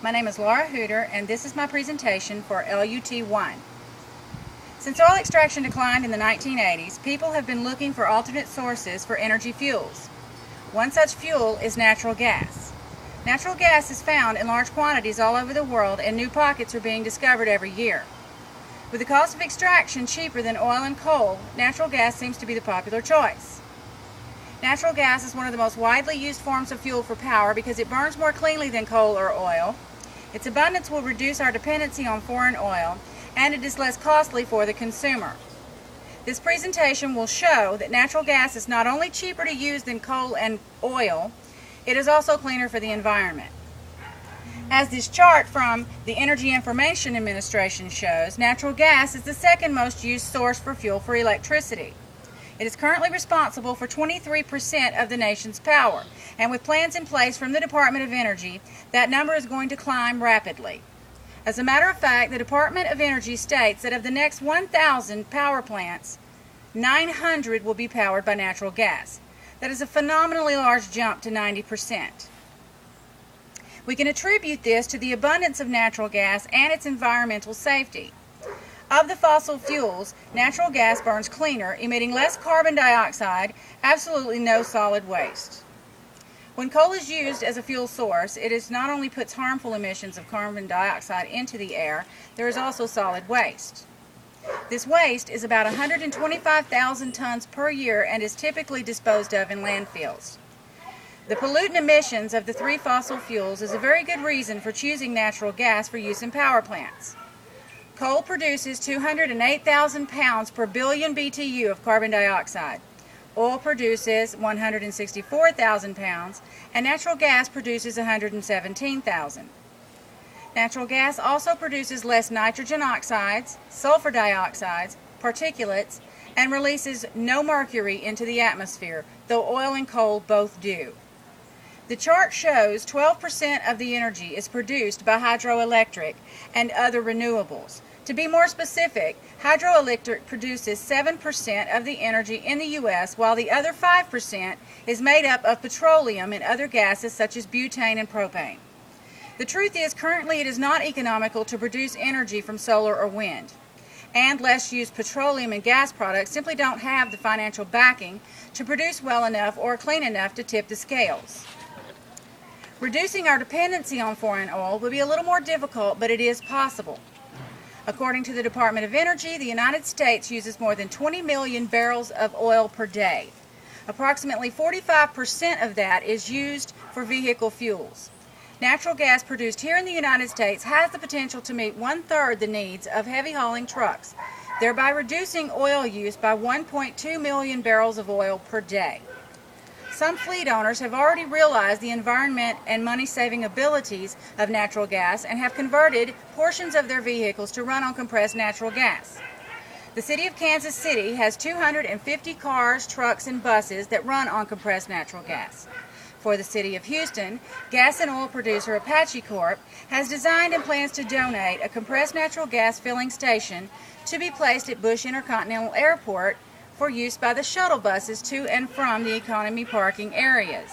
My name is Laura Hooter, and this is my presentation for LUT1. Since oil extraction declined in the 1980s, people have been looking for alternate sources for energy fuels. One such fuel is natural gas. Natural gas is found in large quantities all over the world, and new pockets are being discovered every year. With the cost of extraction cheaper than oil and coal, natural gas seems to be the popular choice. Natural gas is one of the most widely used forms of fuel for power because it burns more cleanly than coal or oil. Its abundance will reduce our dependency on foreign oil, and it is less costly for the consumer. This presentation will show that natural gas is not only cheaper to use than coal and oil, it is also cleaner for the environment. As this chart from the Energy Information Administration shows, natural gas is the second most used source for fuel for electricity. It is currently responsible for 23% of the nation's power, and with plans in place from the Department of Energy, that number is going to climb rapidly. As a matter of fact, the Department of Energy states that of the next 1,000 power plants, 900 will be powered by natural gas. That is a phenomenally large jump to 90%. We can attribute this to the abundance of natural gas and its environmental safety. Of the fossil fuels, natural gas burns cleaner, emitting less carbon dioxide, absolutely no solid waste. When coal is used as a fuel source, it not only puts harmful emissions of carbon dioxide into the air, there is also solid waste. This waste is about 125,000 tons per year and is typically disposed of in landfills. The pollutant emissions of the three fossil fuels is a very good reason for choosing natural gas for use in power plants. Coal produces 208,000 pounds per billion BTU of carbon dioxide. Oil produces 164,000 pounds, and natural gas produces 117,000. Natural gas also produces less nitrogen oxides, sulfur dioxides, particulates, and releases no mercury into the atmosphere, though oil and coal both do. The chart shows 12% of the energy is produced by hydroelectric and other renewables. To be more specific, hydroelectric produces 7% of the energy in the U.S., while the other 5% is made up of petroleum and other gases such as butane and propane. The truth is, currently it is not economical to produce energy from solar or wind, and less used petroleum and gas products simply don't have the financial backing to produce well enough or clean enough to tip the scales. Reducing our dependency on foreign oil will be a little more difficult, but it is possible. According to the Department of Energy, the United States uses more than 20 million barrels of oil per day. Approximately 45% of that is used for vehicle fuels. Natural gas produced here in the United States has the potential to meet 1/3 the needs of heavy hauling trucks, thereby reducing oil use by 1.2 million barrels of oil per day. Some fleet owners have already realized the environment and money-saving abilities of natural gas and have converted portions of their vehicles to run on compressed natural gas. The city of Kansas City has 250 cars, trucks, and buses that run on compressed natural gas. For the city of Houston, gas and oil producer Apache Corp has designed and plans to donate a compressed natural gas filling station to be placed at Bush Intercontinental Airport for use by the shuttle buses to and from the economy parking areas.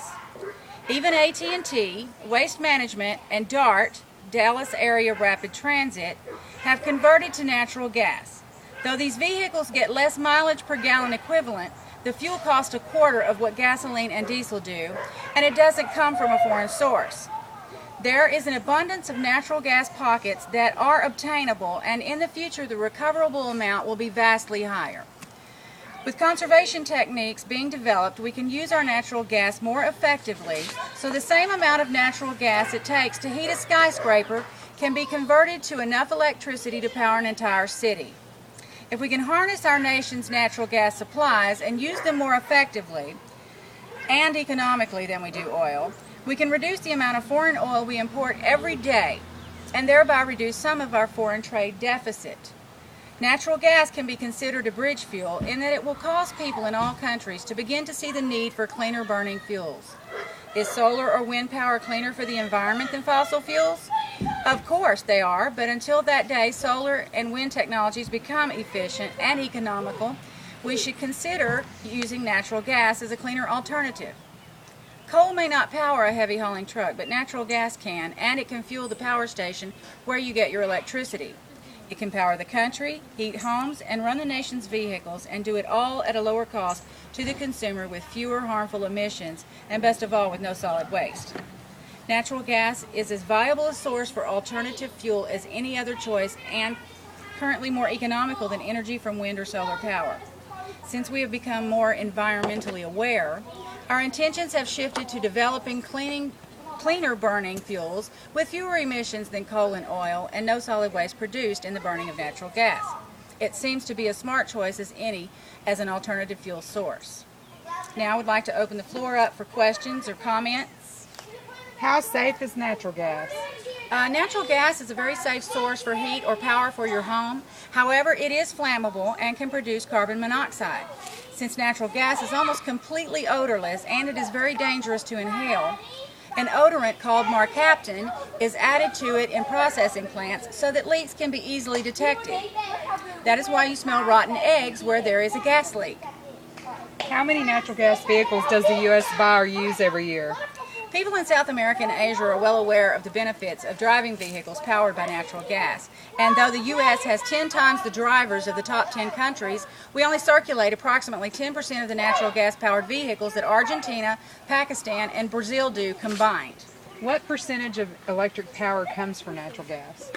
Even AT&T, Waste Management, and DART, Dallas Area Rapid Transit, have converted to natural gas. Though these vehicles get less mileage per gallon equivalent, the fuel costs a quarter of what gasoline and diesel do, and it doesn't come from a foreign source. There is an abundance of natural gas pockets that are obtainable, and in the future the recoverable amount will be vastly higher. With conservation techniques being developed, we can use our natural gas more effectively, so the same amount of natural gas it takes to heat a skyscraper can be converted to enough electricity to power an entire city. If we can harness our nation's natural gas supplies and use them more effectively and economically than we do oil, we can reduce the amount of foreign oil we import every day and thereby reduce some of our foreign trade deficit. Natural gas can be considered a bridge fuel in that it will cause people in all countries to begin to see the need for cleaner burning fuels. Is solar or wind power cleaner for the environment than fossil fuels? Of course they are, but until that day solar and wind technologies become efficient and economical, we should consider using natural gas as a cleaner alternative. Coal may not power a heavy hauling truck, but natural gas can, and it can fuel the power station where you get your electricity. It can power the country, heat homes, and run the nation's vehicles, and do it all at a lower cost to the consumer with fewer harmful emissions, and best of all, with no solid waste. Natural gas is as viable a source for alternative fuel as any other choice, and currently more economical than energy from wind or solar power. Since we have become more environmentally aware, our intentions have shifted to developing cleaner burning fuels with fewer emissions than coal and oil, and no solid waste produced in the burning of natural gas. It seems to be a smart choice as any as an alternative fuel source. Now I would like to open the floor up for questions or comments. How safe is natural gas? Natural gas is a very safe source for heat or power for your home. However, it is flammable and can produce carbon monoxide. Since natural gas is almost completely odorless and it is very dangerous to inhale, an odorant called mercaptan is added to it in processing plants so that leaks can be easily detected. That is why you smell rotten eggs where there is a gas leak. How many natural gas vehicles does the U.S. buy or use every year? People in South America and Asia are well aware of the benefits of driving vehicles powered by natural gas. And though the U.S. has 10 times the drivers of the top 10 countries, we only circulate approximately 10% of the natural gas-powered vehicles that Argentina, Pakistan, and Brazil do combined. What percentage of electric power comes from natural gas?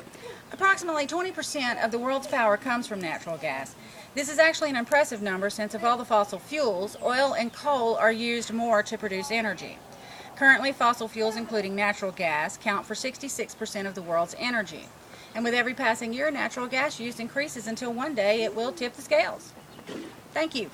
Approximately 20% of the world's power comes from natural gas. This is actually an impressive number since of all the fossil fuels, oil and coal are used more to produce energy. Currently, fossil fuels, including natural gas, count for 66% of the world's energy. And with every passing year, natural gas use increases until one day it will tip the scales. Thank you.